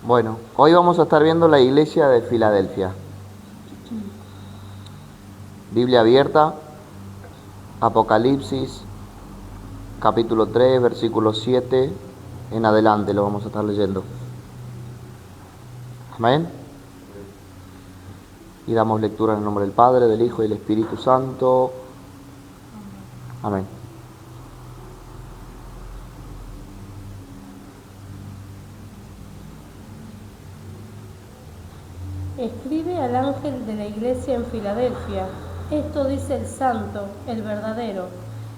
Bueno, hoy vamos a estar viendo la iglesia de Filadelfia. Biblia abierta, Apocalipsis, capítulo 3, versículo 7 en adelante lo vamos a estar leyendo. Amén. Y damos lectura en el nombre del Padre, del Hijo y del Espíritu Santo. Amén. Escribe al ángel de la iglesia en Filadelfia. Esto dice el santo, el verdadero,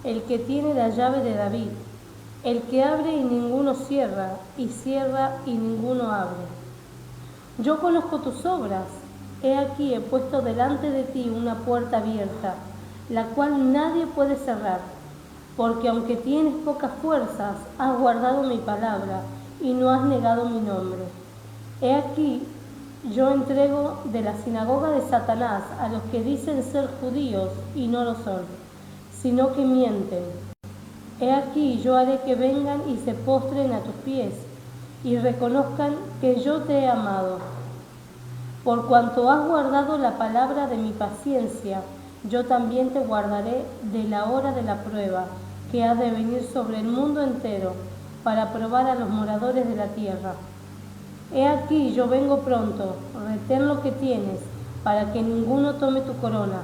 el que tiene la llave de David, el que abre y ninguno cierra, y cierra y ninguno abre. Yo conozco tus obras. He aquí he puesto delante de ti una puerta abierta, la cual nadie puede cerrar, porque aunque tienes pocas fuerzas, has guardado mi palabra y no has negado mi nombre. He aquí yo entrego de la sinagoga de Satanás a los que dicen ser judíos y no lo son, sino que mienten. He aquí yo haré que vengan y se postren a tus pies y reconozcan que yo te he amado. Por cuanto has guardado la palabra de mi paciencia, yo también te guardaré de la hora de la prueba que ha de venir sobre el mundo entero para probar a los moradores de la tierra. He aquí yo vengo pronto, retén lo que tienes, para que ninguno tome tu corona.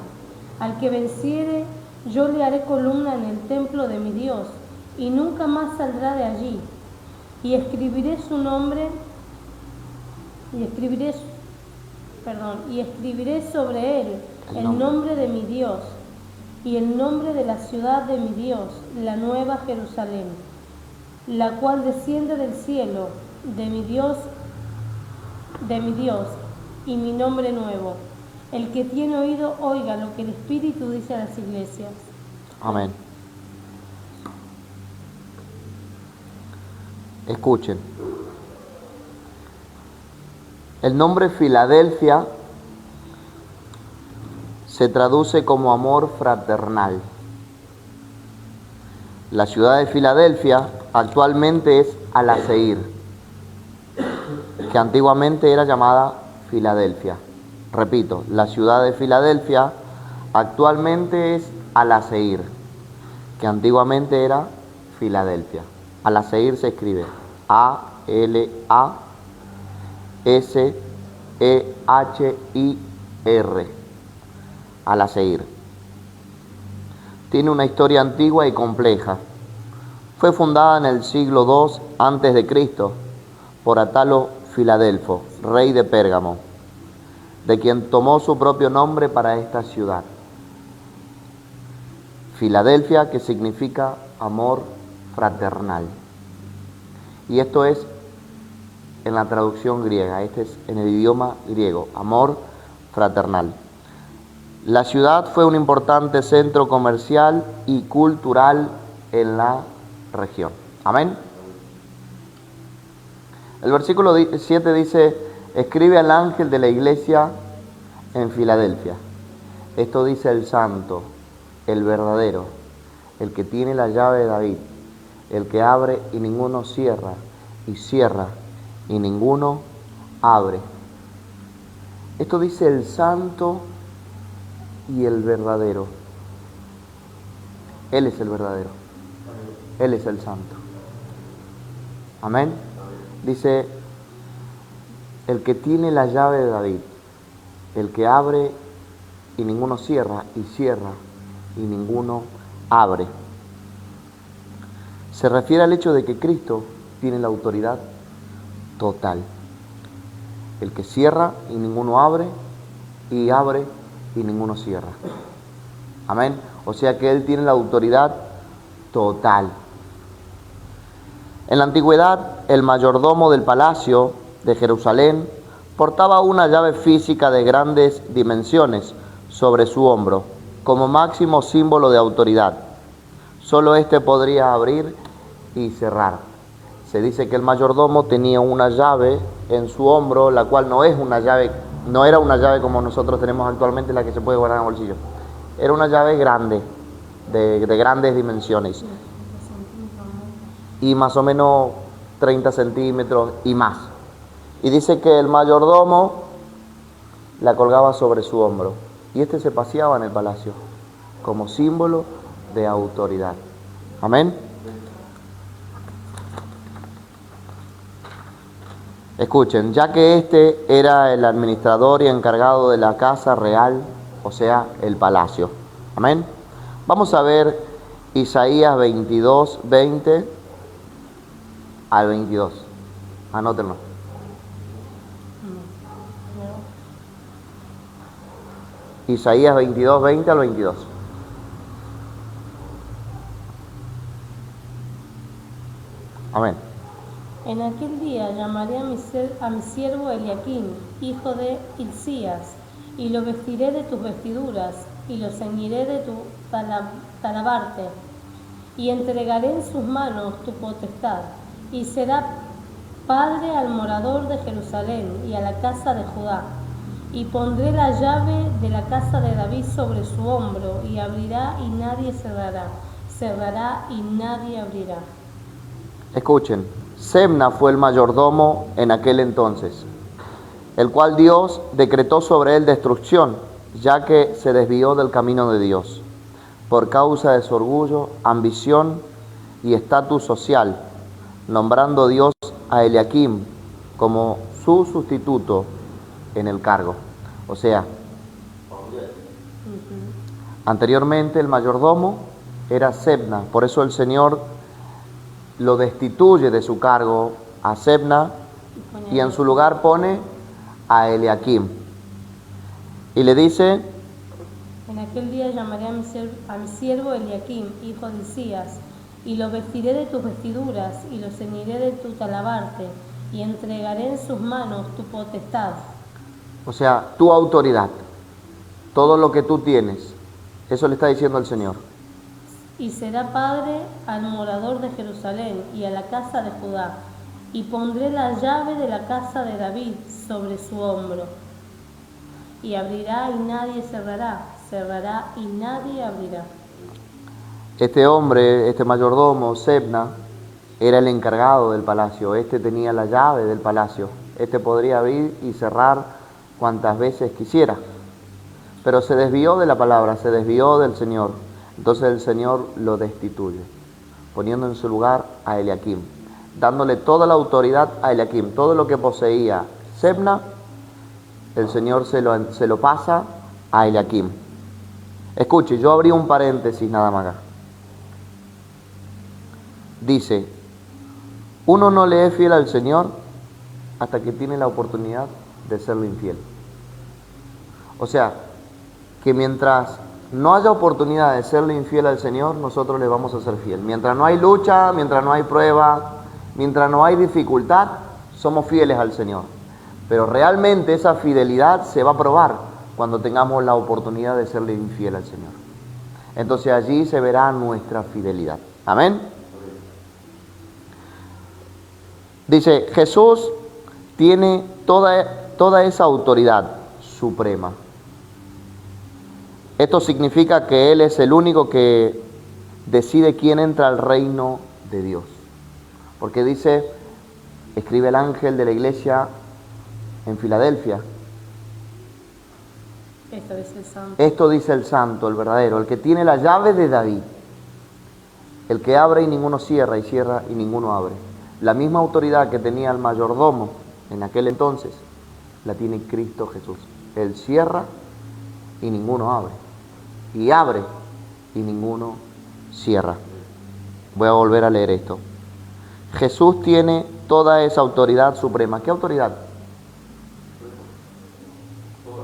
Al que venciere, yo le haré columna en el templo de mi Dios, y nunca más saldrá de allí. Y escribiré su nombre, y escribiré sobre él el nombre de mi Dios, y el nombre de la ciudad de mi Dios, la nueva Jerusalén, la cual desciende del cielo, de mi Dios, y mi nombre nuevo. El que tiene oído, oiga lo que el Espíritu dice a las iglesias. Amén. Escuchen. El nombre Filadelfia se traduce como amor fraternal. La ciudad de Filadelfia actualmente es Al-Aseir, que antiguamente era llamada Filadelfia. Repito, la ciudad de Filadelfia actualmente es Al-Aseir, que antiguamente era Filadelfia. Al-Aseir se escribe A-L-A-S-E-H-I-R. Al-Aseir. Tiene una historia antigua y compleja. Fue fundada en el siglo II a.C. por Atalo Filadelfo, rey de Pérgamo, de quien tomó su propio nombre para esta ciudad. Filadelfia, que significa amor fraternal. Y esto es en la traducción griega, este es en el idioma griego, amor fraternal. La ciudad fue un importante centro comercial y cultural en la región. Amén. El versículo 7 dice: escribe al ángel de la iglesia en Filadelfia. Esto dice el santo, el verdadero, el que tiene la llave de David, el que abre y ninguno cierra, y cierra y ninguno abre. Esto dice el santo y el verdadero. Él es el verdadero. Él es el santo. Amén. Dice, el que tiene la llave de David, el que abre y ninguno cierra, y cierra y ninguno abre. Se refiere al hecho de que Cristo tiene la autoridad total. El que cierra y ninguno abre, y abre y ninguno cierra. Amén. O sea que Él tiene la autoridad total. En la antigüedad, el mayordomo del palacio de Jerusalén portaba una llave física de grandes dimensiones sobre su hombro, como máximo símbolo de autoridad. Solo éste podría abrir y cerrar. Se dice que el mayordomo tenía una llave en su hombro, la cual no era una llave como nosotros tenemos actualmente, la que se puede guardar en el bolsillo. Era una llave grande, de grandes dimensiones. Y más o menos 30 centímetros y más. Y dice que el mayordomo la colgaba sobre su hombro. Y este se paseaba en el palacio como símbolo de autoridad. Amén. Escuchen, ya que este era el administrador y encargado de la casa real, o sea, el palacio. Amén. Vamos a ver Isaías 22, 20 al 22. Anótenlo. Isaías 22, 20 al 22. Amén. En aquel día llamaré a mi siervo Eliaquim, hijo de Hilcías, y lo vestiré de tus vestiduras, y lo ceñiré de tu talabarte, y entregaré en sus manos tu potestad, y será padre al morador de Jerusalén y a la casa de Judá. Y pondré la llave de la casa de David sobre su hombro, y abrirá y nadie cerrará, cerrará y nadie abrirá. Escuchen, Sebna fue el mayordomo en aquel entonces, el cual Dios decretó sobre él destrucción, ya que se desvió del camino de Dios, por causa de su orgullo, ambición y estatus social, nombrando Dios a Eliaquim como su sustituto en el cargo. O sea, anteriormente el mayordomo era Sebna, por eso el Señor lo destituye de su cargo a Sebna y en su lugar pone a Eliaquim. Y le dice: en aquel día llamaré a mi siervo Eliaquim, hijo de Hilcías, y lo vestiré de tus vestiduras, y lo ceñiré de tu talabarte, y entregaré en sus manos tu potestad. O sea, tu autoridad, todo lo que tú tienes, eso le está diciendo el Señor. Y será padre al morador de Jerusalén y a la casa de Judá, y pondré la llave de la casa de David sobre su hombro. Y abrirá y nadie cerrará, cerrará y nadie abrirá. Este hombre, este mayordomo, Sebna, era el encargado del palacio. Este tenía la llave del palacio. Este podría abrir y cerrar cuantas veces quisiera. Pero se desvió de la palabra, se desvió del Señor. Entonces el Señor lo destituye, poniendo en su lugar a Eliaquim, dándole toda la autoridad a Eliaquim. Todo lo que poseía Sebna, el Señor se lo pasa a Eliaquim. Escuche, yo abrí un paréntesis nada más acá. Dice, uno no le es fiel al Señor hasta que tiene la oportunidad de serle infiel. O sea, que mientras no haya oportunidad de serle infiel al Señor, nosotros le vamos a ser fiel. Mientras no hay lucha, mientras no hay prueba, mientras no hay dificultad, somos fieles al Señor. Pero realmente esa fidelidad se va a probar cuando tengamos la oportunidad de serle infiel al Señor. Entonces allí se verá nuestra fidelidad. Amén. Dice, Jesús tiene toda esa autoridad suprema. Esto significa que Él es el único que decide quién entra al reino de Dios. Porque dice, escribe el ángel de la iglesia en Filadelfia. Esto dice el santo, el verdadero, el que tiene la llave de David. El que abre y ninguno cierra, y cierra y ninguno abre. La misma autoridad que tenía el mayordomo en aquel entonces, la tiene Cristo Jesús. Él cierra y ninguno abre. Y abre y ninguno cierra. Voy a volver a leer esto. Jesús tiene toda esa autoridad suprema. ¿Qué autoridad?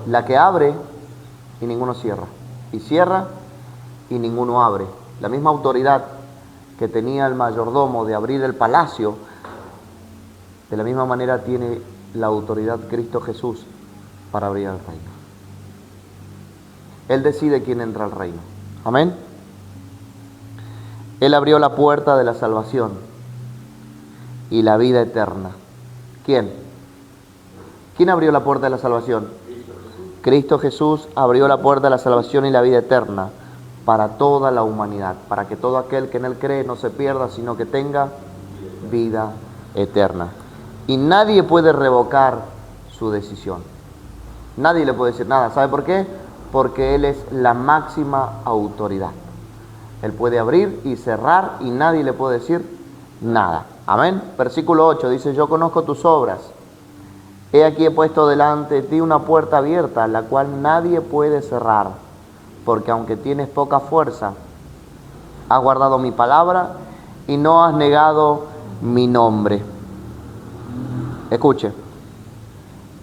La que abre y ninguno cierra. Y cierra y ninguno abre. La misma autoridad que tenía el mayordomo de abrir el palacio, de la misma manera tiene la autoridad Cristo Jesús para abrir el reino. Él decide quién entra al reino. Amén. Él abrió la puerta de la salvación y la vida eterna. ¿Quién? ¿Quién abrió la puerta de la salvación? Cristo Jesús abrió la puerta de la salvación y la vida eterna para toda la humanidad, para que todo aquel que en Él cree no se pierda, sino que tenga vida eterna. y nadie puede revocar su decisión. Nadie le puede decir nada. ¿Sabe por qué? Porque Él es la máxima autoridad. Él puede abrir y cerrar y nadie le puede decir nada. Amén. Versículo 8 dice: yo conozco tus obras. He aquí he puesto delante de ti una puerta abierta, la cual nadie puede cerrar, porque aunque tienes poca fuerza, has guardado mi palabra y no has negado mi nombre. Escuche,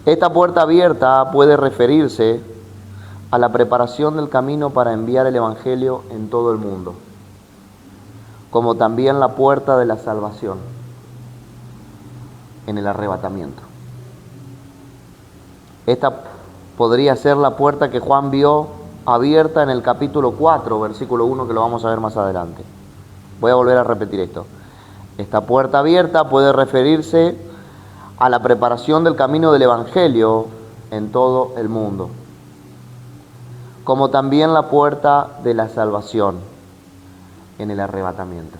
esta puerta abierta puede referirse a la preparación del camino para enviar el Evangelio en todo el mundo, como también la puerta de la salvación en el arrebatamiento. Esta podría ser la puerta que Juan vio abierta en el capítulo 4, versículo 1, que lo vamos a ver más adelante. Voy a volver a repetir esto. Esta puerta abierta puede referirse a la preparación del camino del Evangelio en todo el mundo, como también la puerta de la salvación en el arrebatamiento.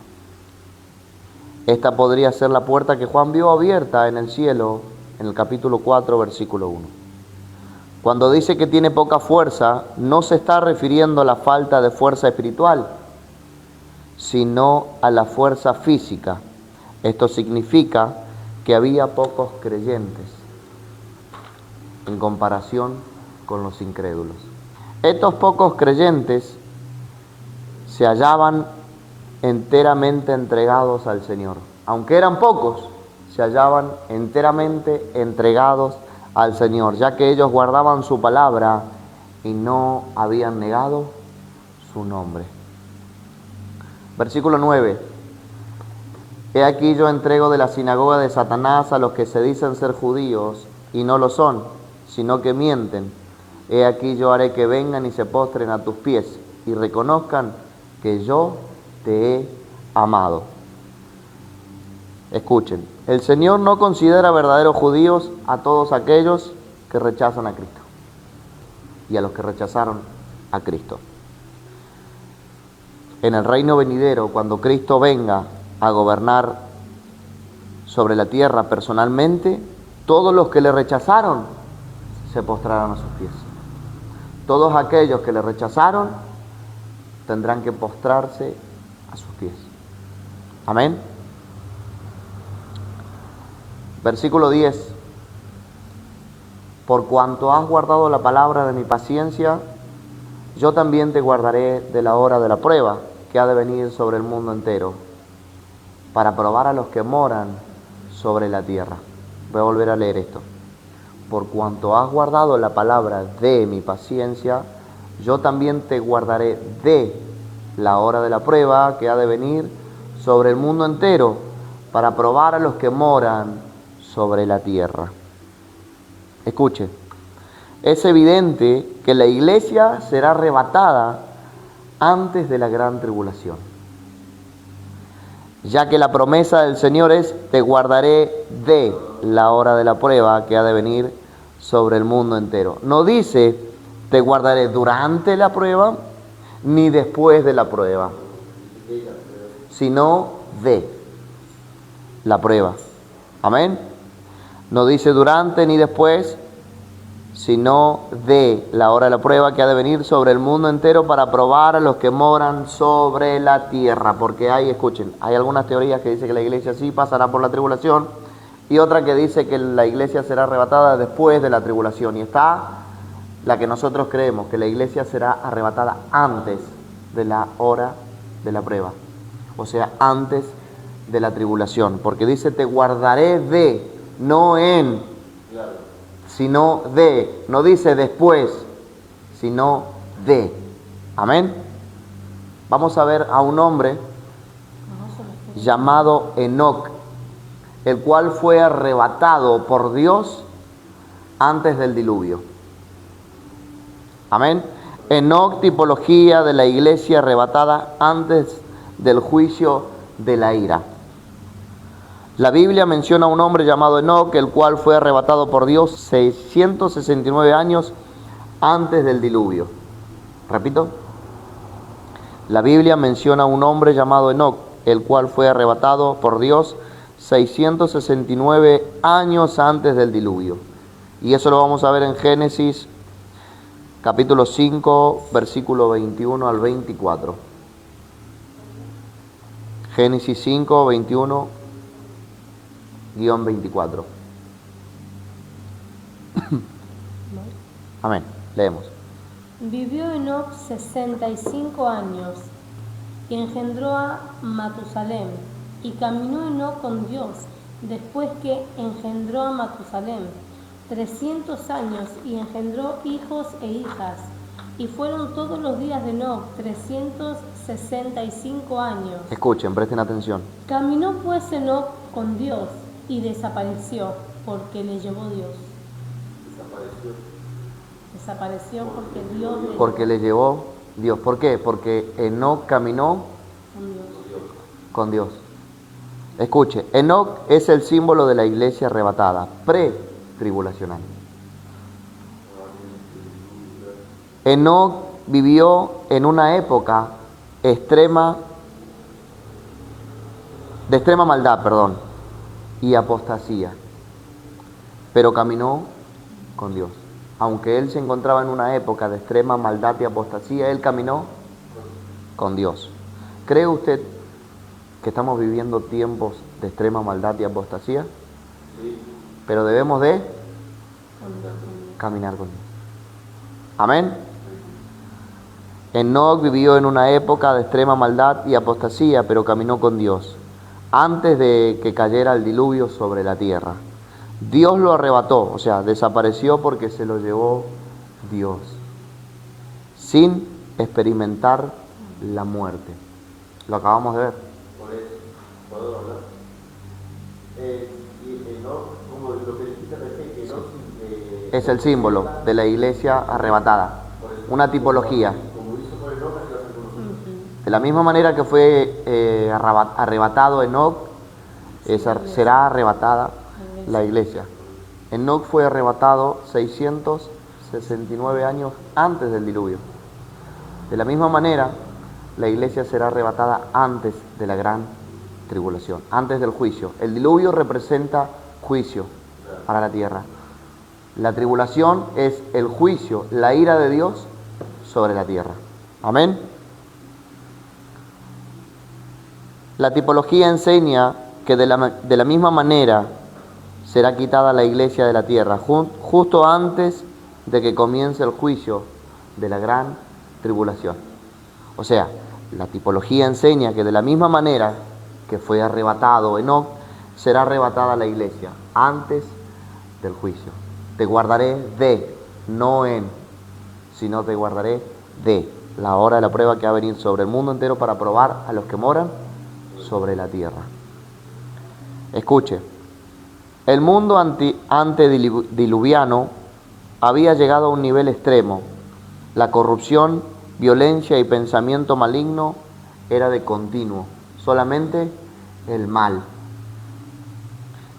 Esta podría ser la puerta que Juan vio abierta en el cielo en el capítulo 4, versículo 1. Cuando dice que tiene poca fuerza, no se está refiriendo a la falta de fuerza espiritual, sino a la fuerza física. Esto significa que había pocos creyentes en comparación con los incrédulos. Estos pocos creyentes se hallaban enteramente entregados al Señor. Aunque eran pocos, se hallaban enteramente entregados al Señor, ya que ellos guardaban su palabra y no habían negado su nombre. Versículo 9. He aquí yo entrego de la sinagoga de Satanás a los que se dicen ser judíos y no lo son, sino que mienten. He aquí yo haré que vengan y se postren a tus pies y reconozcan que yo te he amado. Escuchen, el Señor no considera verdaderos judíos a todos aquellos que rechazan a Cristo y a los que rechazaron a Cristo. En el reino venidero, cuando Cristo venga a gobernar sobre la tierra personalmente, todos los que le rechazaron se postrarán a sus pies. Todos aquellos que le rechazaron tendrán que postrarse a sus pies. Amén. Versículo 10. Por cuanto has guardado la palabra de mi paciencia, yo también te guardaré de la hora de la prueba que ha de venir sobre el mundo entero, para probar a los que moran sobre la tierra. Voy a volver a leer esto. Por cuanto has guardado la palabra de mi paciencia, yo también te guardaré de la hora de la prueba que ha de venir sobre el mundo entero, para probar a los que moran sobre la tierra. Escuche, es evidente que la iglesia será arrebatada antes de la gran tribulación, ya que la promesa del Señor es: te guardaré de la hora de la prueba que ha de venir sobre el mundo entero. No dice te guardaré durante la prueba ni después de la prueba, sino de la prueba. Amén. No dice durante ni después, sino de la hora de la prueba que ha de venir sobre el mundo entero, para probar a los que moran sobre la tierra. Porque escuchen, hay algunas teorías que dicen que la iglesia sí pasará por la tribulación, y otra que dice que la iglesia será arrebatada después de la tribulación. Y está la que nosotros creemos, que la iglesia será arrebatada antes de la hora de la prueba, o sea, antes de la tribulación, porque dice te guardaré de, no en, sino de, no dice después, sino de. Amén. Vamos a ver a un hombre llamado Enoc, el cual fue arrebatado por Dios antes del diluvio. Amén. Enoc, tipología de la iglesia arrebatada antes del juicio de la ira. La Biblia menciona a un hombre llamado Enoc, el cual fue arrebatado por Dios 669 años antes del diluvio. Repito, la Biblia menciona a un hombre llamado Enoc, el cual fue arrebatado por Dios 669 años antes del diluvio. Y eso lo vamos a ver en Génesis capítulo 5, versículo 21 al 24. Génesis 5, 21-24. Amén. Leemos. Vivió Enoc 65 años y engendró a Matusalem. Y caminó Enoc con Dios después que engendró a Matusalem 300 años y engendró hijos e hijas. Y fueron todos los días de Enoc 365 años. Escuchen, presten atención. Caminó pues Enoc con Dios y desapareció porque le llevó Dios. Desapareció porque le llevó Dios. ¿Por qué? Porque Enoc caminó con Dios. Escuche, Enoc es el símbolo de la iglesia arrebatada, pre-tribulacional. Enoc vivió en una época de extrema maldad, y apostasía, pero caminó con Dios. Aunque él se encontraba en una época de extrema maldad y apostasía, él caminó con Dios. ¿Cree usted que estamos viviendo tiempos de extrema maldad y apostasía? Sí. Pero debemos de caminar con Dios. Amén. Enoc vivió en una época de extrema maldad y apostasía, pero caminó con Dios, antes de que cayera el diluvio sobre la tierra. Dios lo arrebató, o sea, desapareció porque se lo llevó Dios, sin experimentar la muerte. Lo acabamos de ver. Por eso, ¿puedo hablar? Como lo que dijiste recién, que Es el símbolo de la iglesia arrebatada, una tipología. Como hizo por Enoc, así va a ser con nosotros. De la misma manera que fue arrebatado Enoc, será arrebatada la iglesia. Enoc fue arrebatado 669 años antes del diluvio. De la misma manera, la iglesia será arrebatada antes de la gran tribulación, antes del juicio. El diluvio representa juicio para la tierra. La tribulación es el juicio, la ira de Dios sobre la tierra. Amén. La tipología enseña que de la misma manera será quitada la iglesia de la tierra, justo antes de que comience el juicio de la gran tribulación. O sea, la tipología enseña que de la misma manera que fue arrebatado Enoc, será arrebatada la iglesia antes del juicio. Te guardaré de, no en, sino te guardaré de la hora de la prueba que va a venir sobre el mundo entero para probar a los que moran sobre la tierra. Escuche. El mundo antediluviano había llegado a un nivel extremo. La corrupción, violencia y pensamiento maligno era de continuo, solamente el mal.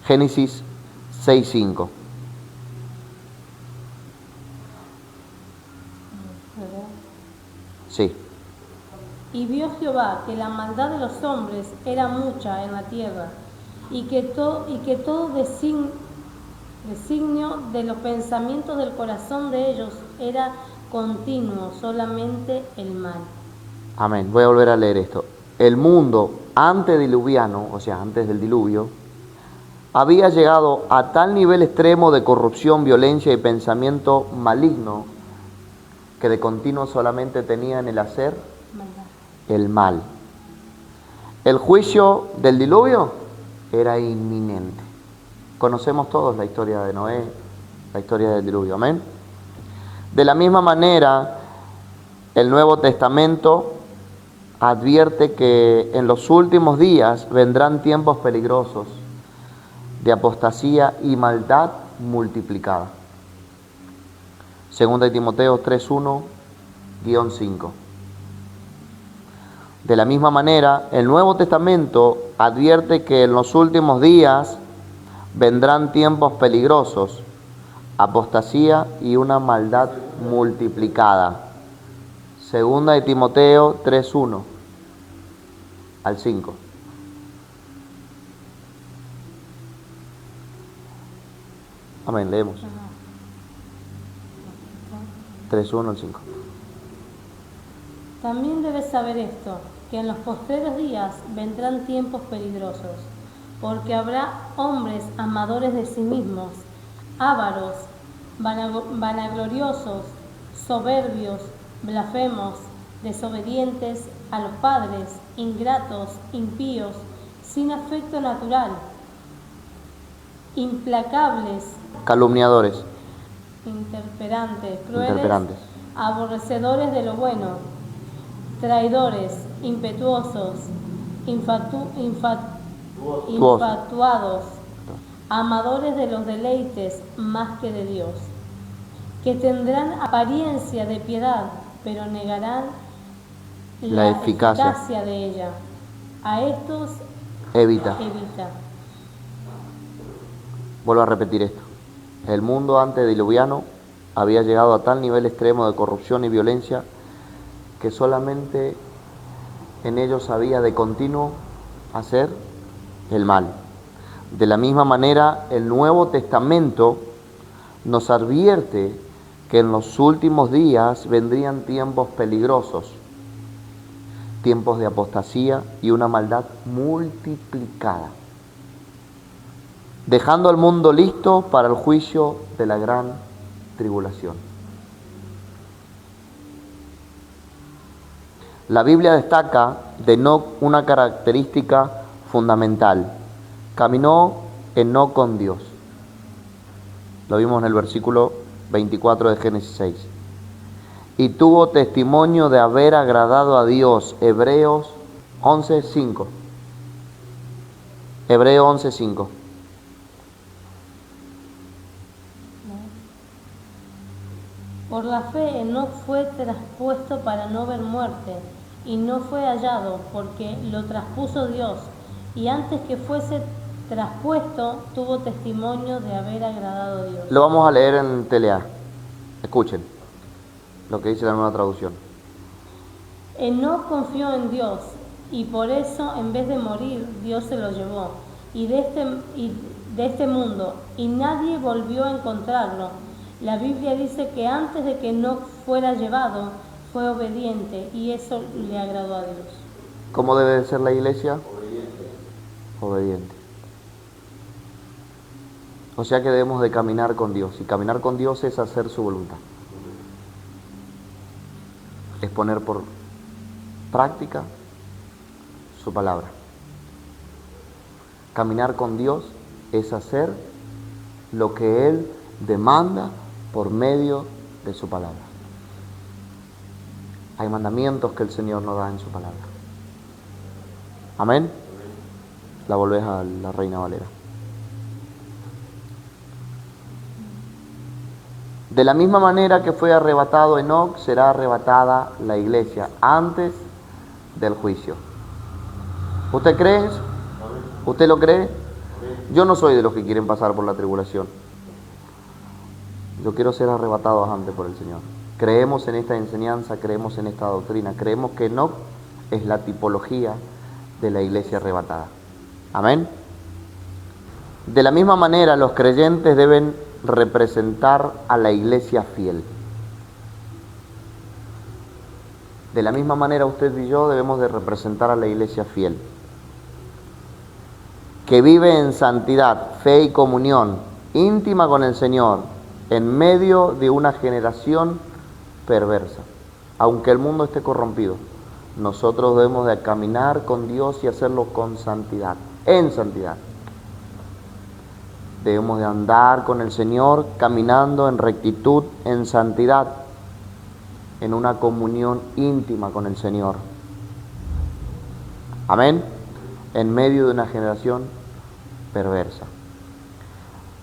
Génesis 6:5. Sí. Y vio Jehová que la maldad de los hombres era mucha en la tierra, y que todo designio de los pensamientos del corazón de ellos era continuo, solamente el mal. Amén. Voy a volver a leer esto. El mundo antediluviano, o sea, antes del diluvio, había llegado a tal nivel extremo de corrupción, violencia y pensamiento maligno que de continuo solamente tenían el hacer el mal. El juicio del diluvio era inminente. Conocemos todos la historia de Noé, la historia del diluvio, amén. De la misma manera, el Nuevo Testamento advierte que en los últimos días vendrán tiempos peligrosos de apostasía y maldad multiplicada. Segunda de Timoteo 3:1-5. De la misma manera, el Nuevo Testamento advierte que en los últimos días vendrán tiempos peligrosos, apostasía y una maldad multiplicada. Segunda de Timoteo 3:1-5. Amén, leemos. 3:1 al 5. También debes saber esto, que en los postreros días vendrán tiempos peligrosos, porque habrá hombres amadores de sí mismos, ávaros, vanagloriosos, soberbios, blasfemos, desobedientes a los padres, ingratos, impíos, sin afecto natural, implacables, Calumniadores, interperantes, crueles, interperantes, aborrecedores de lo bueno, traidores, impetuosos, infatuados, amadores de los deleites más que de Dios, que tendrán apariencia de piedad, pero negarán la eficacia de ella. A estos evita. evita. Vuelvo a repetir esto. El mundo antediluviano había llegado a tal nivel extremo de corrupción y violencia que solamente en ellos había de continuo hacer el mal. De la misma manera, el Nuevo Testamento nos advierte que en los últimos días vendrían tiempos peligrosos, tiempos de apostasía y una maldad multiplicada, dejando al mundo listo para el juicio de la gran tribulación. La Biblia destaca de Enoc una característica fundamental: caminó Enoc con Dios. Lo vimos en el versículo 24 de Génesis 6. Y tuvo testimonio de haber agradado a Dios. Hebreos 11:5. Hebreos 11:5. Por la fe Enoc fue traspuesto para no ver muerte, y no fue hallado, porque lo traspuso Dios, y antes que fuese traspuesto tuvo testimonio de haber agradado a Dios. Lo vamos a leer en TLA. Escuchen lo que dice la nueva traducción. Enoc confió en Dios, y por eso en vez de morir Dios se lo llevó y de este mundo, y nadie volvió a encontrarlo. La Biblia dice que antes de que Enoc fuera llevado fue obediente, y eso le agradó a Dios. ¿Cómo debe de ser la iglesia? Obediente. O sea que debemos de caminar con Dios, y caminar con Dios es hacer su voluntad. Es poner por práctica su palabra. Caminar con Dios es hacer lo que Él demanda por medio de su palabra. Hay mandamientos que el Señor nos da en su palabra. Amén. La volvés a la Reina Valera. De la misma manera que fue arrebatado Enoc, será arrebatada la iglesia antes del juicio. ¿Usted cree eso? ¿Usted lo cree? Yo no soy de los que quieren pasar por la tribulación. Yo quiero ser arrebatado antes por el Señor. Creemos en esta enseñanza, creemos en esta doctrina, creemos que Enoc es la tipología de la iglesia arrebatada. Amén. De la misma manera, los creyentes deben representar a la iglesia fiel. De la misma manera, usted y yo debemos de representar a la iglesia fiel, que vive en santidad, fe y comunión íntima con el Señor, en medio de una generación perversa. Aunque el mundo esté corrompido, nosotros debemos de caminar con Dios y hacerlo con santidad, en santidad. Debemos de andar con el Señor caminando en rectitud, en santidad, en una comunión íntima con el Señor. Amén. En medio de una generación perversa.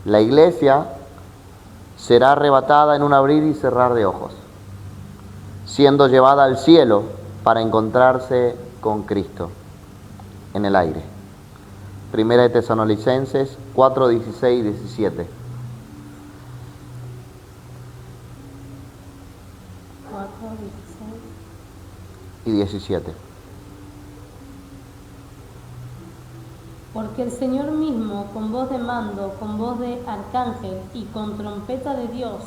La iglesia será arrebatada en un abrir y cerrar de ojos, siendo llevada al cielo para encontrarse con Cristo en el aire. Primera de Tesalonicenses 4, 16 y 17. 4, 16. Y 17. Porque el Señor mismo, con voz de mando, con voz de arcángel y con trompeta de Dios,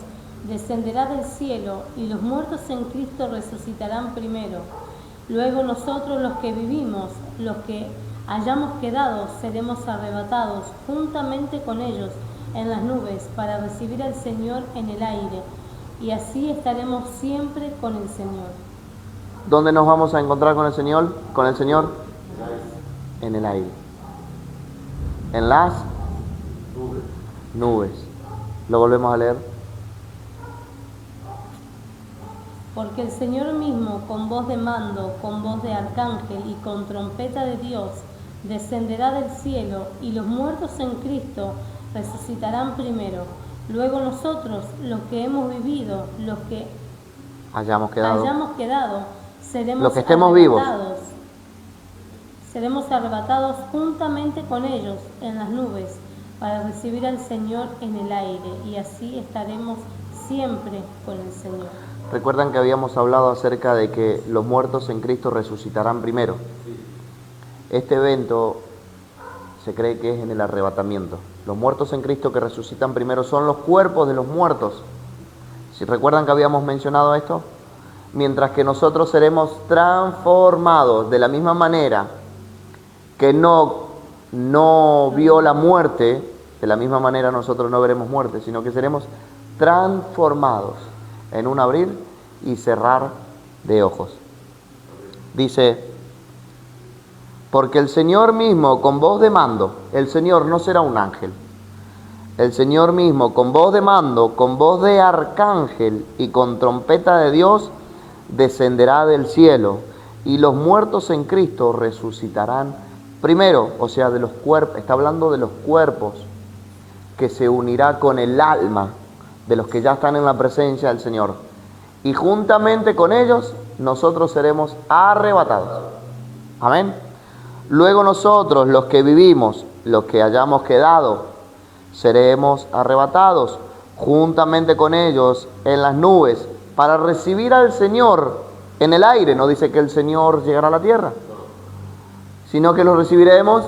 descenderá del cielo, y los muertos en Cristo resucitarán primero. Luego nosotros los que vivimos, los que hayamos quedado, seremos arrebatados juntamente con ellos en las nubes para recibir al Señor en el aire, y así estaremos siempre con el Señor. ¿Dónde nos vamos a encontrar con el Señor? Con el Señor en el aire. En las nubes. Lo volvemos a leer. Porque el Señor mismo, con voz de mando, con voz de arcángel y con trompeta de Dios, descenderá del cielo, y los muertos en Cristo resucitarán primero. Luego nosotros, los que hemos vivido, los que Hayamos quedado. seremos Los que estemos vivos. Seremos arrebatados juntamente con ellos en las nubes para recibir al Señor en el aire, y así estaremos siempre con el Señor. Recuerdan que habíamos hablado acerca de que los muertos en Cristo resucitarán primero. Este evento se cree que es en el arrebatamiento. Los muertos en Cristo que resucitan primero son los cuerpos de los muertos. ¿Si recuerdan que habíamos mencionado esto? Mientras que nosotros seremos transformados de la misma manera que no vio la muerte, de la misma manera nosotros no veremos muerte, sino que seremos transformados en un abrir y cerrar de ojos. Dice, porque el Señor mismo con voz de mando, el Señor no será un ángel, el Señor mismo con voz de mando, con voz de arcángel y con trompeta de Dios, descenderá del cielo, y los muertos en Cristo resucitarán primero, o sea, de los cuerpos, está hablando de los cuerpos, que se unirá con el alma de los que ya están en la presencia del Señor. Y juntamente con ellos, nosotros seremos arrebatados. Amén. Luego nosotros, los que vivimos, los que hayamos quedado, seremos arrebatados juntamente con ellos en las nubes para recibir al Señor en el aire. No dice que el Señor llegará a la tierra, sino que lo recibiremos.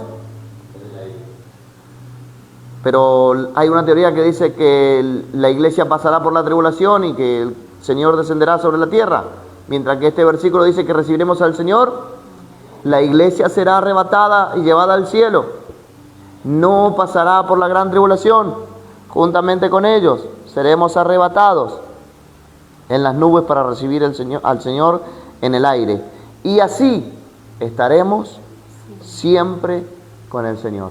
Pero hay una teoría que dice que la iglesia pasará por la tribulación y que el Señor descenderá sobre la tierra, mientras que este versículo dice que recibiremos al Señor. La iglesia será arrebatada y llevada al cielo. No pasará por la gran tribulación. Juntamente con ellos seremos arrebatados en las nubes para recibir al Señor en el aire. Y así estaremos siempre con el Señor.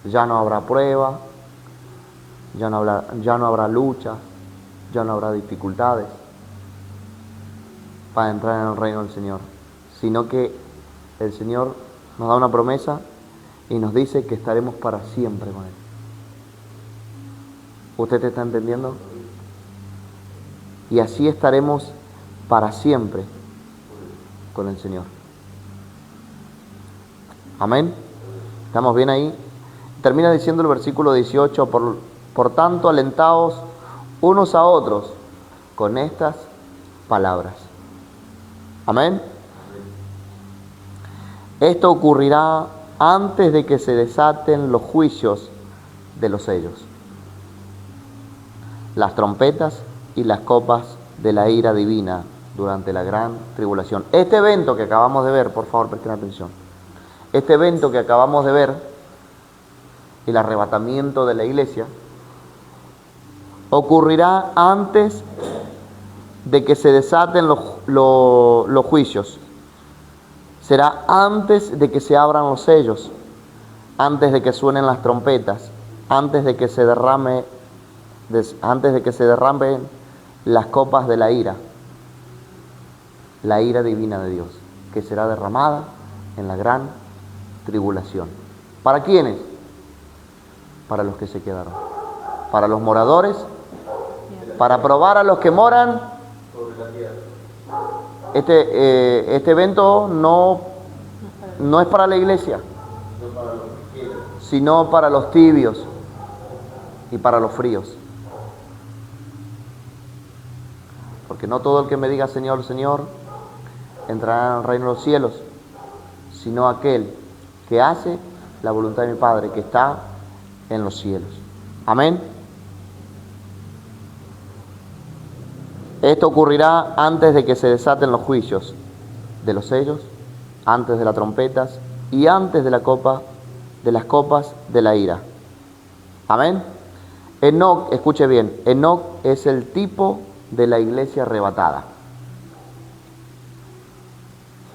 Ya no habrá prueba, ya no habrá lucha, ya no habrá dificultades para entrar en el reino del Señor, sino que el Señor nos da una promesa y nos dice que estaremos para siempre con Él. ¿Usted está entendiendo? Y así estaremos para siempre con el Señor. Amén. ¿Estamos bien ahí? Termina diciendo el versículo 18, por tanto, alentaos unos a otros con estas palabras. Amén. Esto ocurrirá antes de que se desaten los juicios de los sellos, las trompetas y las copas de la ira divina durante la gran tribulación. Este evento que acabamos de ver, por favor presten atención, este evento que acabamos de ver, el arrebatamiento de la iglesia, ocurrirá antes de que se desaten los juicios. Será antes de que se abran los sellos, antes de que suenen las trompetas, antes de que se derramen las copas de la ira divina de Dios, que será derramada en la gran tribulación. ¿Para quiénes? Para los que se quedaron, para los moradores, para probar a los que moran sobre la tierra. Este evento no es para la iglesia, No para los que quieren. sino para los tibios y para los fríos. Porque no todo el que me diga Señor, Señor, entrará en el reino de los cielos, sino aquel que hace la voluntad de mi Padre que está en los cielos. Amén. Esto ocurrirá antes de que se desaten los juicios de los sellos, antes de las trompetas y antes de las copas de la ira. Amén. Enoc, escuche bien, Enoc es el tipo de la iglesia arrebatada.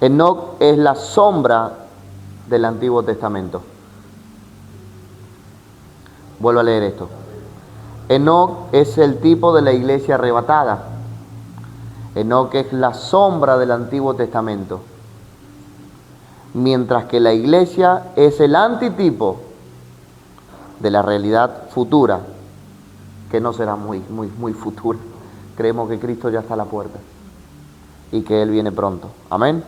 Enoc es la sombra del Antiguo Testamento. Vuelvo a leer esto. Enoc es el tipo de la iglesia arrebatada. Enoc es la sombra del Antiguo Testamento. Mientras que la iglesia es el antitipo de la realidad futura, que no será muy futura. Creemos que Cristo ya está a la puerta y que Él viene pronto. Amén.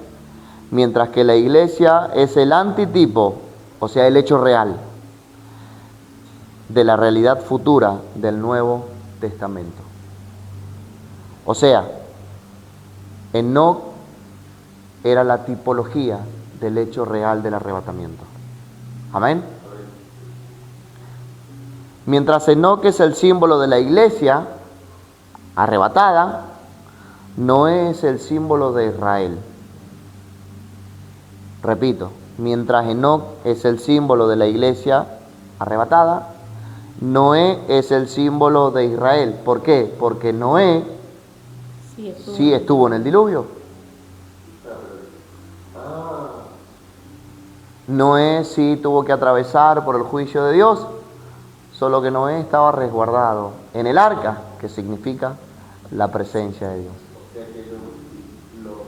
Mientras que la iglesia es el antitipo, o sea, el hecho real de la realidad futura del Nuevo Testamento. O sea, Enoc era la tipología del hecho real del arrebatamiento. Amén. Mientras Enoc es el símbolo de la iglesia arrebatada, Noé es el símbolo de Israel. Repito, mientras Enoc es el símbolo de la iglesia arrebatada, Noé es el símbolo de Israel. ¿Por qué? Porque Noé sí estuvo en el diluvio. Noé sí tuvo que atravesar por el juicio de Dios, solo que Noé estaba resguardado en el arca, que significa la presencia de Dios. O sea que los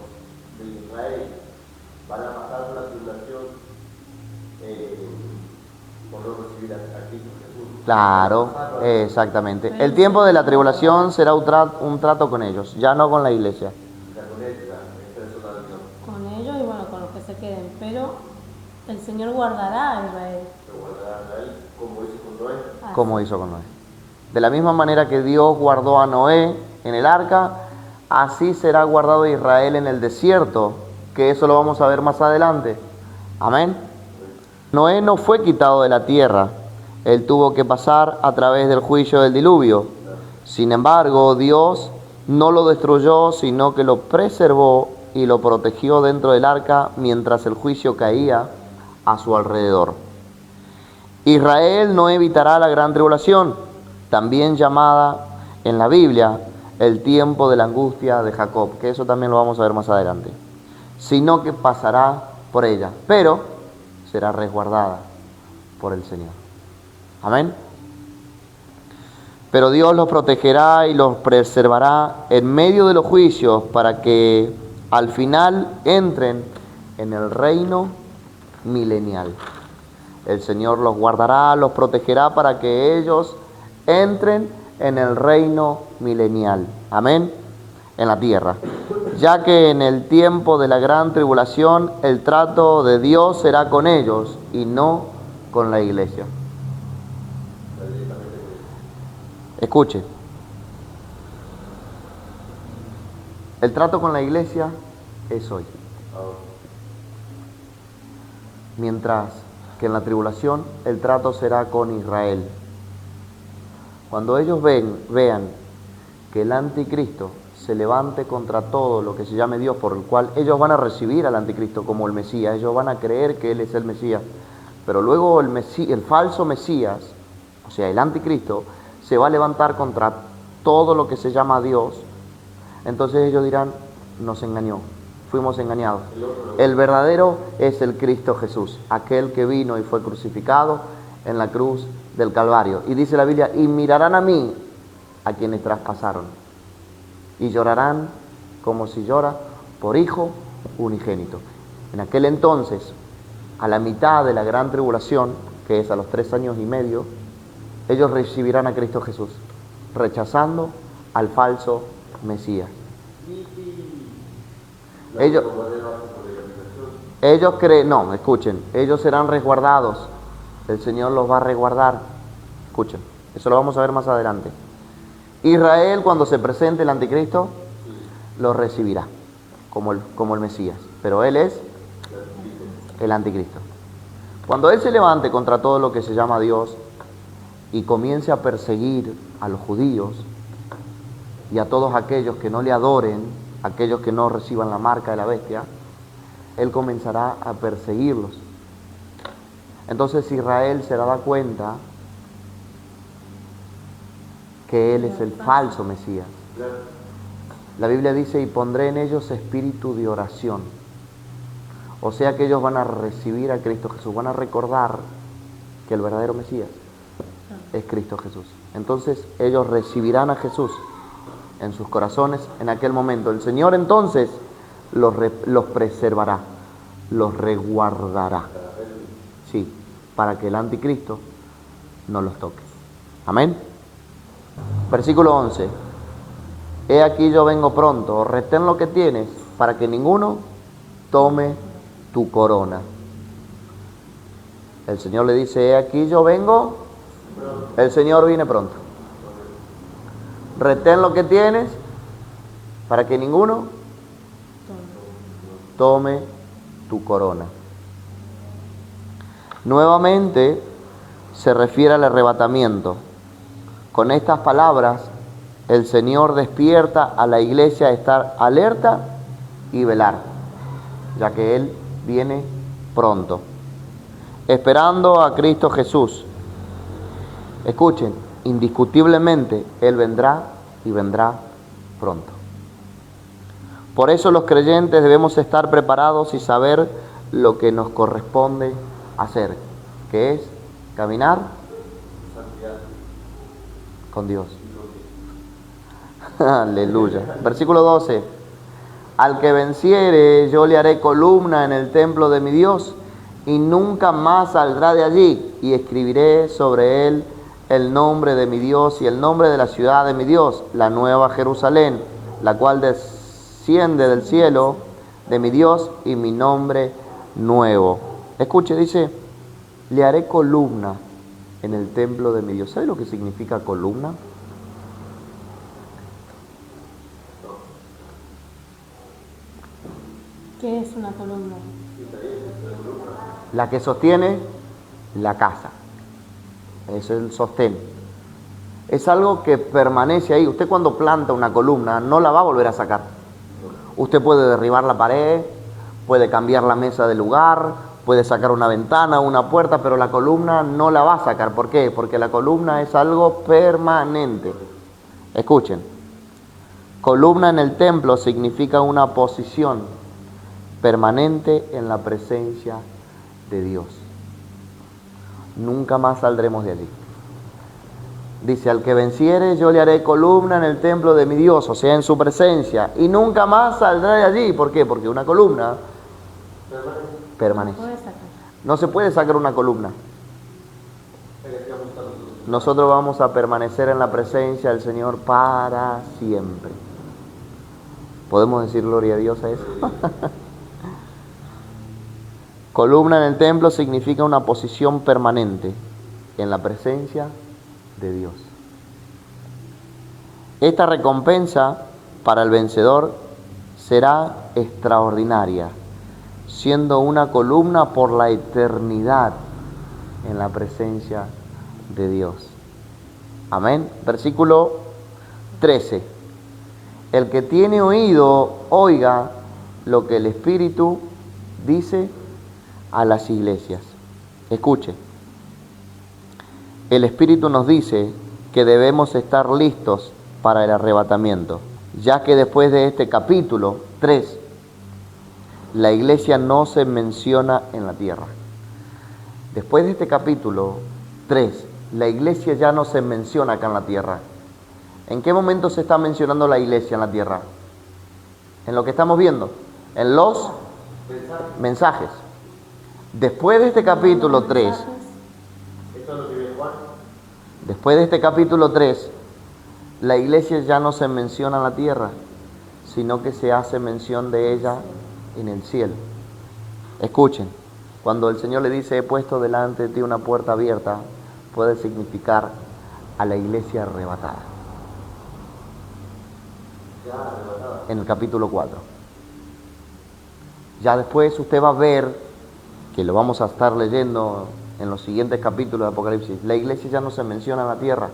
de Israel van a pasar una tribulación por no recibir a Cristo Jesús. Claro, exactamente. El tiempo de la tribulación será un trato con ellos, ya no con la iglesia. Con ellos y bueno, con los que se queden. Pero el Señor guardará a Israel. Como hizo con Noé. De la misma manera que Dios guardó a Noé en el arca, así será guardado Israel en el desierto, que eso lo vamos a ver más adelante. Amén. Noé no fue quitado de la tierra, él tuvo que pasar a través del juicio del diluvio. Sin embargo, Dios no lo destruyó, sino que lo preservó y lo protegió dentro del arca mientras el juicio caía a su alrededor. Israel no evitará la gran tribulación, también llamada en la Biblia el tiempo de la angustia de Jacob, que eso también lo vamos a ver más adelante, sino que pasará por ella, pero será resguardada por el Señor. Amén. Pero Dios los protegerá y los preservará en medio de los juicios para que al final entren en el reino milenial. El Señor los guardará, los protegerá para que ellos entren en el reino milenial. Amén. En la tierra. Ya que en el tiempo de la gran tribulación el trato de Dios será con ellos y no con la iglesia. Escuche. El trato con la iglesia es hoy. Mientras que en la tribulación el trato será con Israel. Cuando ellos vean que el anticristo se levante contra todo lo que se llame Dios, por el cual ellos van a recibir al anticristo como el Mesías, ellos van a creer que Él es el Mesías, pero luego el falso Mesías, o sea, el anticristo, se va a levantar contra todo lo que se llama Dios. Entonces ellos dirán, nos engañó, fuimos engañados. El verdadero es el Cristo Jesús, aquel que vino y fue crucificado en la cruz del Calvario. Y dice la Biblia, y mirarán a mí a quienes traspasaron, y llorarán como si llora por hijo unigénito. En aquel entonces, a la mitad de la gran tribulación, que es a los 3 años y medio, ellos recibirán a Cristo Jesús, rechazando al falso Mesías. Ellos creen, no, escuchen, ellos serán resguardados, el Señor los va a resguardar. Escuchen, eso lo vamos a ver más adelante. Israel, cuando se presente el anticristo, lo recibirá como el Mesías, pero él es el anticristo. Cuando Él se levante contra todo lo que se llama Dios y comience a perseguir a los judíos y a todos aquellos que no le adoren, aquellos que no reciban la marca de la bestia, Él comenzará a perseguirlos. Entonces Israel se dará cuenta que Él es el falso Mesías. La Biblia dice, y pondré en ellos espíritu de oración. O sea que ellos van a recibir a Cristo Jesús, van a recordar que el verdadero Mesías es Cristo Jesús. Entonces ellos recibirán a Jesús en sus corazones en aquel momento. El Señor entonces los preservará, los resguardará. Sí, para que el anticristo no los toque. Amén. Versículo 11. He aquí yo vengo pronto, retén lo que tienes para que ninguno tome tu corona. El Señor le dice, he aquí yo vengo, el Señor viene pronto. Retén lo que tienes para que ninguno tome tu corona. Nuevamente se refiere al arrebatamiento. Con estas palabras, el Señor despierta a la iglesia a estar alerta y velar, ya que Él viene pronto, esperando a Cristo Jesús. Escuchen, indiscutiblemente Él vendrá y vendrá pronto. Por eso los creyentes debemos estar preparados y saber lo que nos corresponde hacer, que es caminar con Dios. Aleluya. Versículo 12. Al que venciere, yo le haré columna en el templo de mi Dios, y nunca más saldrá de allí, y escribiré sobre él el nombre de mi Dios y el nombre de la ciudad de mi Dios, la nueva Jerusalén, la cual desciende del cielo de mi Dios, y mi nombre nuevo. Escuche, dice, le haré columna en el templo de mi Dios. ¿Sabe lo que significa columna? ¿Qué es una columna? La que sostiene la casa. Es el sostén. Es algo que permanece ahí. Usted cuando planta una columna no la va a volver a sacar. Usted puede derribar la pared, puede cambiar la mesa de lugar, puede sacar una ventana, una puerta, pero la columna no la va a sacar. ¿Por qué? Porque la columna es algo permanente. Escuchen. Columna en el templo significa una posición permanente en la presencia de Dios. Nunca más saldremos de allí. Dice, al que venciere, yo le haré columna en el templo de mi Dios, o sea, en su presencia, y nunca más saldrá de allí. ¿Por qué? Porque una columna permanece. No se puede sacar una columna. Nosotros vamos a permanecer en la presencia del Señor para siempre. ¿Podemos decir gloria a Dios a eso? Columna en el templo significa una posición permanente en la presencia de Dios. Esta recompensa para el vencedor será extraordinaria, siendo una columna por la eternidad en la presencia de Dios. Amén. Versículo 13. El que tiene oído, oiga lo que el Espíritu dice a las iglesias. Escuche. El Espíritu nos dice que debemos estar listos para el arrebatamiento, ya que después de este capítulo 3, la iglesia no se menciona en la tierra. Después de este capítulo 3, la iglesia ya no se menciona acá en la tierra. ¿En qué momento se está mencionando la iglesia en la tierra? En lo que estamos viendo, en los mensajes. Después de este capítulo 3, después de este capítulo 3, la iglesia ya no se menciona en la tierra, sino que se hace mención de ella en el cielo. Escuchen, cuando el Señor le dice, he puesto delante de ti una puerta abierta, puede significar a la iglesia arrebatada. En el capítulo 4. Ya después usted va a ver que lo vamos a estar leyendo en los siguientes capítulos de Apocalipsis, la iglesia ya no se menciona en la tierra,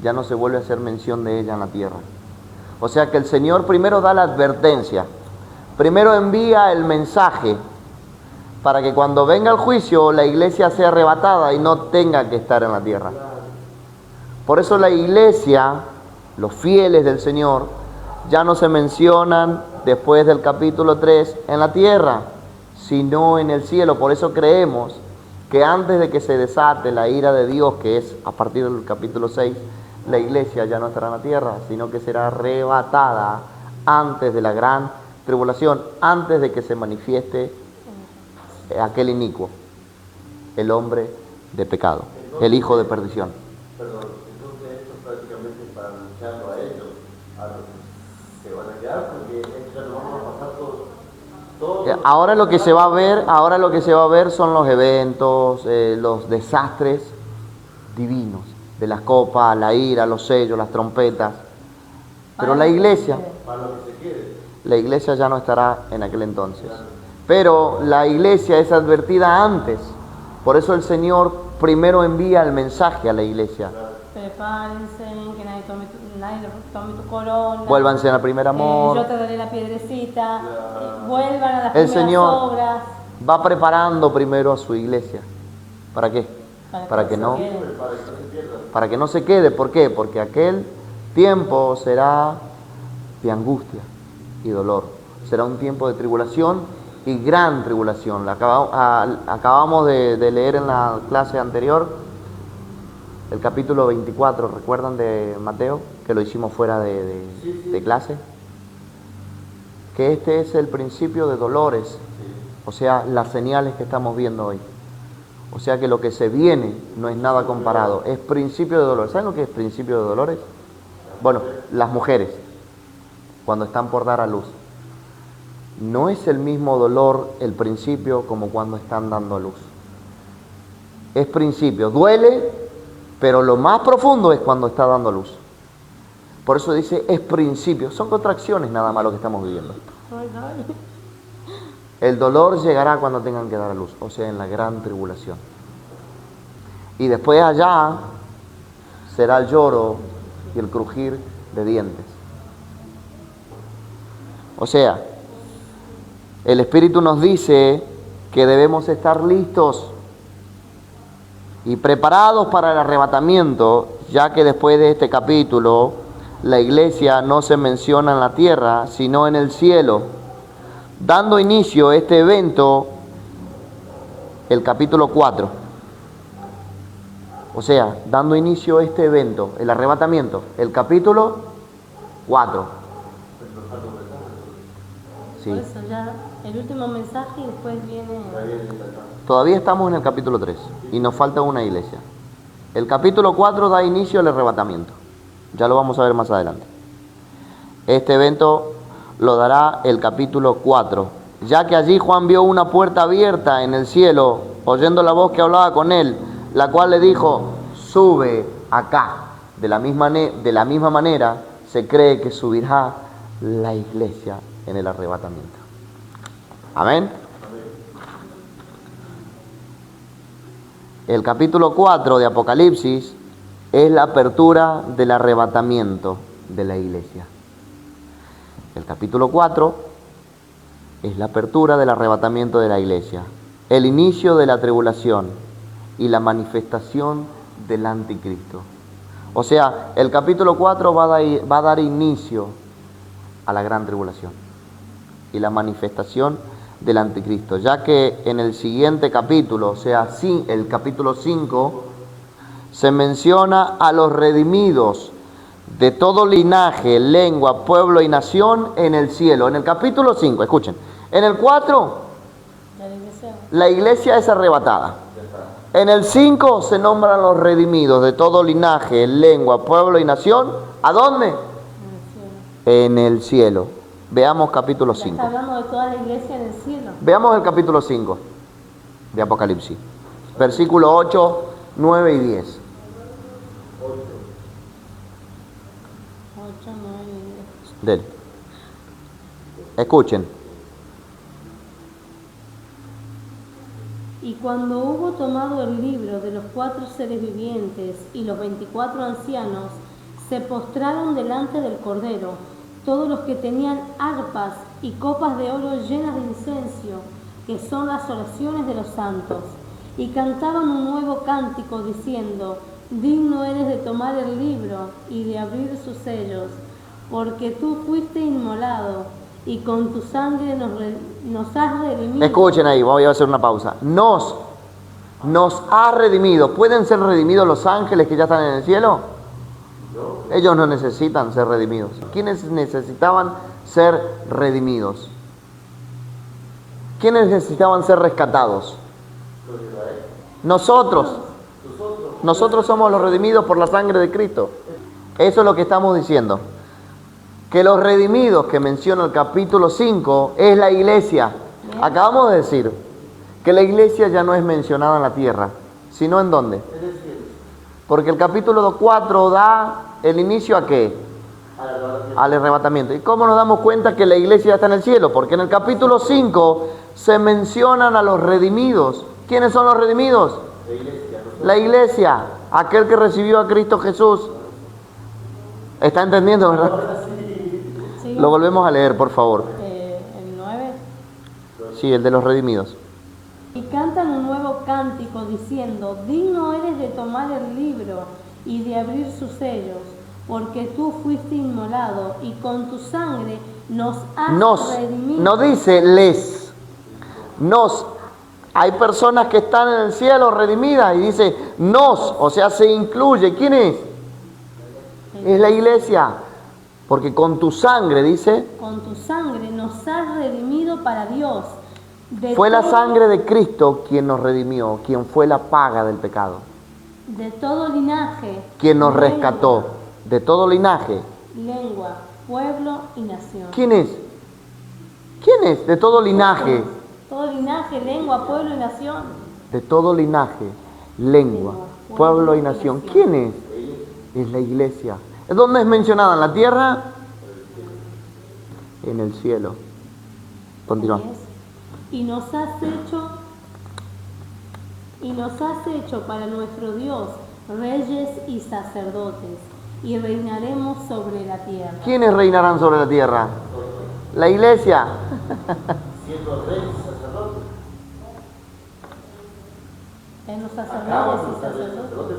ya no se vuelve a hacer mención de ella en la tierra. O sea que el Señor primero da la advertencia, primero envía el mensaje para que cuando venga el juicio la iglesia sea arrebatada y no tenga que estar en la tierra. Por eso la iglesia, los fieles del Señor, ya no se mencionan después del capítulo 3 en la tierra, sino en el cielo. Por eso creemos que antes de que se desate la ira de Dios, que es a partir del capítulo 6, la iglesia ya no estará en la tierra, sino que será arrebatada antes de la gran tribulación, antes de que se manifieste aquel inicuo, el hombre de pecado, el hijo de perdición. Perdón, entonces esto es prácticamente para anunciarlo a ellos, a los que se van a quedar, porque esto ya lo vamos a pasar todo. Ahora lo que se va a ver son los eventos, los desastres divinos, de las copas, la ira, los sellos, las trompetas. Pero la iglesia, Para lo que se quede. la iglesia ya no estará en aquel entonces. Pero la iglesia es advertida antes. Por eso el Señor primero envía el mensaje a la iglesia. Prepárense, que nadie tome tu corona. Vuélvanse al primer amor. Yo te daré la piedrecita. Vuelvan a las El primeras Señor obras. va preparando primero a su iglesia. ¿Para qué? Para que no se quede. ¿Por qué? Porque aquel tiempo será de angustia y dolor. Será un tiempo de tribulación y gran tribulación. Acabamos de leer en la clase anterior el capítulo 24, ¿recuerdan de Mateo? Que lo hicimos fuera de clase. Que este es el principio de dolores, o sea, las señales que estamos viendo hoy. O sea que lo que se viene no es nada comparado, es principio de dolores. ¿Saben lo que es principio de dolores? Bueno, las mujeres, cuando están por dar a luz. No es el mismo dolor el principio como cuando están dando a luz. Es principio, duele, pero lo más profundo es cuando está dando a luz. Por eso dice, es principio, son contracciones nada más lo que estamos viviendo. El dolor llegará cuando tengan que dar a luz, o sea, en la gran tribulación. Y después allá será el lloro y el crujir de dientes. O sea, el Espíritu nos dice que debemos estar listos y preparados para el arrebatamiento, ya que después de este capítulo la iglesia no se menciona en la tierra, sino en el cielo, dando inicio a este evento, el capítulo 4. O sea, dando inicio a este evento, el arrebatamiento, el capítulo 4. Sí. Por eso ya el último mensaje y después viene. Todavía estamos en el capítulo 3 y nos falta una iglesia. El capítulo 4 da inicio al arrebatamiento. Ya lo vamos a ver más adelante. Este evento lo dará el capítulo 4, ya que allí Juan vio una puerta abierta en el cielo, oyendo la voz que hablaba con él, la cual le dijo, sube acá. De la misma manera se cree que subirá la iglesia en el arrebatamiento. Amén. El capítulo 4 de Apocalipsis es la apertura del arrebatamiento de la iglesia. El capítulo 4 es la apertura del arrebatamiento de la iglesia, el inicio de la tribulación y la manifestación del anticristo. O sea, el capítulo 4 va a dar inicio a la gran tribulación y la manifestación del anticristo, ya que en el siguiente capítulo, o sea, el capítulo 5, se menciona a los redimidos de todo linaje, lengua, pueblo y nación en el cielo. En el capítulo 5, escuchen, en el 4, la iglesia es arrebatada. En el 5 se nombran los redimidos de todo linaje, lengua, pueblo y nación. ¿A dónde? En el cielo. Veamos capítulo 5. Está hablando de toda la iglesia en el cielo. Veamos el capítulo 5 de Apocalipsis. Versículo 8, 9 y 10. 8, 9 y 10. Dele. Escuchen. Y cuando hubo tomado el libro de los 4 seres vivientes y los 24 ancianos, se postraron delante del Cordero, todos los que tenían arpas y copas de oro llenas de incienso, que son las oraciones de los santos, y cantaban un nuevo cántico diciendo: digno eres de tomar el libro y de abrir sus sellos, porque tú fuiste inmolado y con tu sangre nos has redimido. Escuchen ahí, voy a hacer una pausa. Nos ha redimido. ¿Pueden ser redimidos los ángeles que ya están en el cielo? Ellos no necesitan ser redimidos. ¿Quiénes necesitaban ser redimidos? ¿Quiénes necesitaban ser rescatados? Nosotros. Nosotros somos los redimidos por la sangre de Cristo. Eso es lo que estamos diciendo. Que los redimidos que menciona el capítulo 5 es la iglesia. Acabamos de decir que la iglesia ya no es mencionada en la tierra, sino ¿en dónde? Porque el capítulo 4 da el inicio ¿a qué? Al arrebatamiento. ¿Y cómo nos damos cuenta que la iglesia ya está en el cielo? Porque en el capítulo 5 se mencionan a los redimidos. ¿Quiénes son los redimidos? La iglesia, aquel que recibió a Cristo Jesús. ¿Está entendiendo, verdad? ¿Sí? Lo volvemos a leer, por favor. El 9. Sí, el de los redimidos. Y cantan un nuevo cántico diciendo: digno eres de tomar el libro y de abrir sus sellos, porque tú fuiste inmolado y con tu sangre nos has redimido. No dice les. Nos. Hay personas que están en el cielo redimidas y dice nos, o sea, se incluye. ¿Quién es? Es la iglesia. Porque con tu sangre, dice. Con tu sangre nos has redimido para Dios. Fue la sangre de Cristo quien nos redimió, quien fue la paga del pecado. De todo linaje. Quien nos rescató. De todo linaje. Lengua, pueblo y nación. ¿Quién es? ¿Quién es? De todo linaje. Todo linaje, lengua, pueblo y nación. De todo linaje, lengua, pueblo y nación. ¿Quién es? Es la iglesia. ¿Dónde es mencionada? ¿En la tierra? En el cielo. Continúa. Y nos has hecho para nuestro Dios reyes y sacerdotes, y reinaremos sobre la tierra. ¿Quiénes reinarán sobre la tierra? La iglesia. Siendo reyes y sacerdotes. En los sacerdotes y sacerdotes.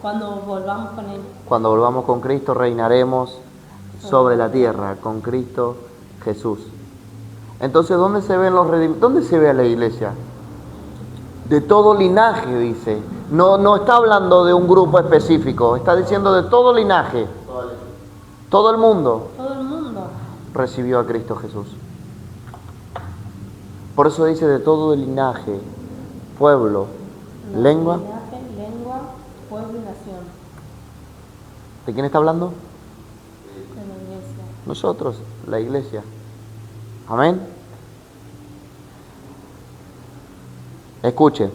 Cuando volvamos con Él. Cuando volvamos con Cristo reinaremos sobre la tierra con Cristo Jesús. Entonces, ¿dónde se ven los redimidos? ¿Dónde se ve a la iglesia? De todo linaje, dice. No está hablando de un grupo específico, está diciendo de todo linaje. Todo el mundo. Todo el mundo recibió a Cristo Jesús. Por eso dice de todo el linaje, pueblo, lengua. Linaje, lengua, pueblo y nación. ¿De quién está hablando? De la iglesia. Nosotros, la iglesia. Amén. Escuche.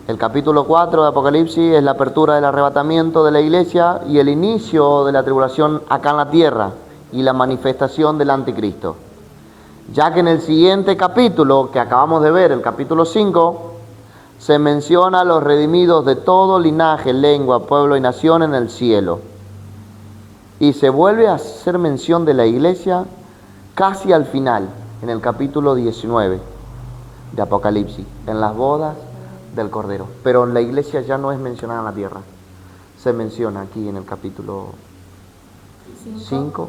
El capítulo 4 de Apocalipsis es la apertura del arrebatamiento de la iglesia y el inicio de la tribulación acá en la tierra y la manifestación del anticristo. Ya que en el siguiente capítulo que acabamos de ver, el capítulo 5, se menciona a los redimidos de todo linaje, lengua, pueblo y nación en el cielo. Y se vuelve a hacer mención de la iglesia casi al final, en el capítulo 19 de Apocalipsis, en las bodas del Cordero. Pero la iglesia ya no es mencionada en la tierra. Se menciona aquí en el capítulo 5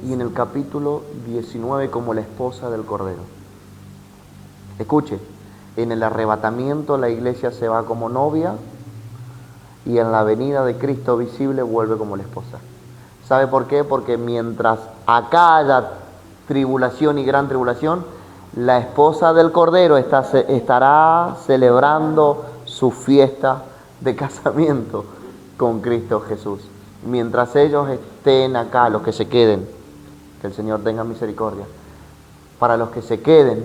y en el capítulo 19 como la esposa del Cordero. Escuche, en el arrebatamiento la iglesia se va como novia y en la venida de Cristo visible vuelve como la esposa. ¿Sabe por qué? Porque mientras acá haya tribulación y gran tribulación, la esposa del Cordero estará celebrando su fiesta de casamiento con Cristo Jesús. Mientras ellos estén acá, los que se queden, que el Señor tenga misericordia, para los que se queden,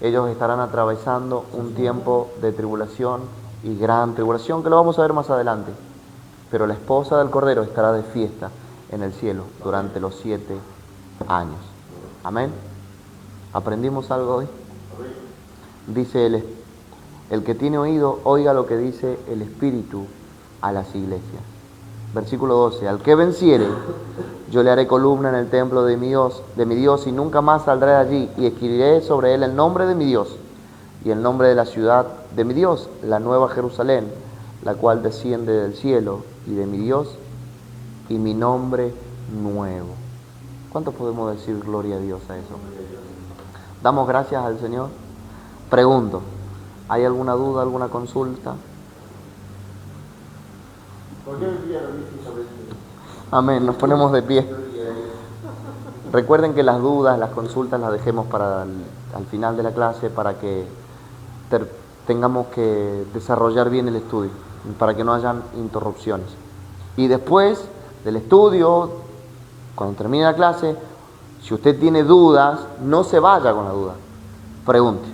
ellos estarán atravesando un tiempo de tribulación y gran tribulación, que lo vamos a ver más adelante. Pero la esposa del Cordero estará de fiesta en el cielo durante los 7 años. Amén. ¿Aprendimos algo hoy? dice el que tiene oído, oiga lo que dice el Espíritu a las iglesias. Versículo 12, al que venciere, yo le haré columna en el templo de mi Dios, y nunca más saldré de allí, y escribiré sobre él el nombre de mi Dios, y el nombre de la ciudad de mi Dios, la nueva Jerusalén, la cual desciende del cielo, y de mi Dios, y mi nombre nuevo. ¿Cuánto podemos decir gloria a Dios a eso? ¿Damos gracias al Señor? Pregunto, ¿hay alguna duda, alguna consulta? ¿Por qué el día lo dice sobre esto? Amén, nos ponemos de pie. Recuerden que las dudas, las consultas las dejemos para al final de la clase, para que tengamos que desarrollar bien el estudio, para que no hayan interrupciones. Y después del estudio, cuando termine la clase, si usted tiene dudas, no se vaya con la duda, pregunte.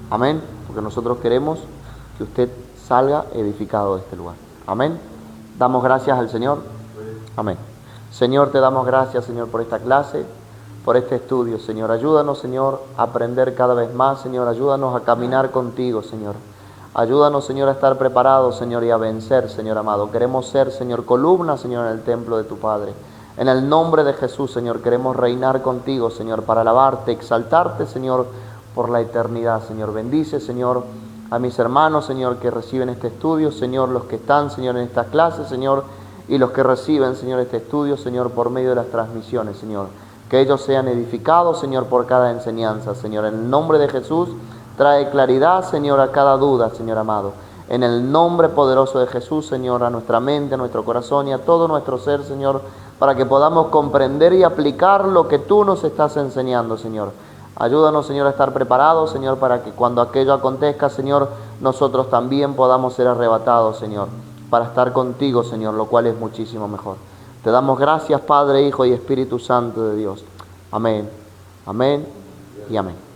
Amén, porque nosotros queremos que usted salga edificado de este lugar. Amén. Damos gracias al Señor. Amén. Señor, te damos gracias, Señor, por esta clase, por este estudio, Señor. Ayúdanos, Señor, a aprender cada vez más, Señor. Ayúdanos a caminar contigo, Señor. Ayúdanos, Señor, a estar preparados, Señor, y a vencer, Señor amado. Queremos ser, Señor, columna, Señor, en el templo de tu Padre. En el nombre de Jesús, Señor, queremos reinar contigo, Señor, para alabarte, exaltarte, Señor, por la eternidad, Señor. Bendice, Señor, a mis hermanos, Señor, que reciben este estudio, Señor, los que están, Señor, en estas clases, Señor, y los que reciben, Señor, este estudio, Señor, por medio de las transmisiones, Señor. Que ellos sean edificados, Señor, por cada enseñanza, Señor. En el nombre de Jesús, trae claridad, Señor, a cada duda, Señor amado. En el nombre poderoso de Jesús, Señor, a nuestra mente, a nuestro corazón y a todo nuestro ser, Señor, para que podamos comprender y aplicar lo que tú nos estás enseñando, Señor. Ayúdanos, Señor, a estar preparados, Señor, para que cuando aquello acontezca, Señor, nosotros también podamos ser arrebatados, Señor, para estar contigo, Señor, lo cual es muchísimo mejor. Te damos gracias, Padre, Hijo y Espíritu Santo de Dios. Amén, amén y amén.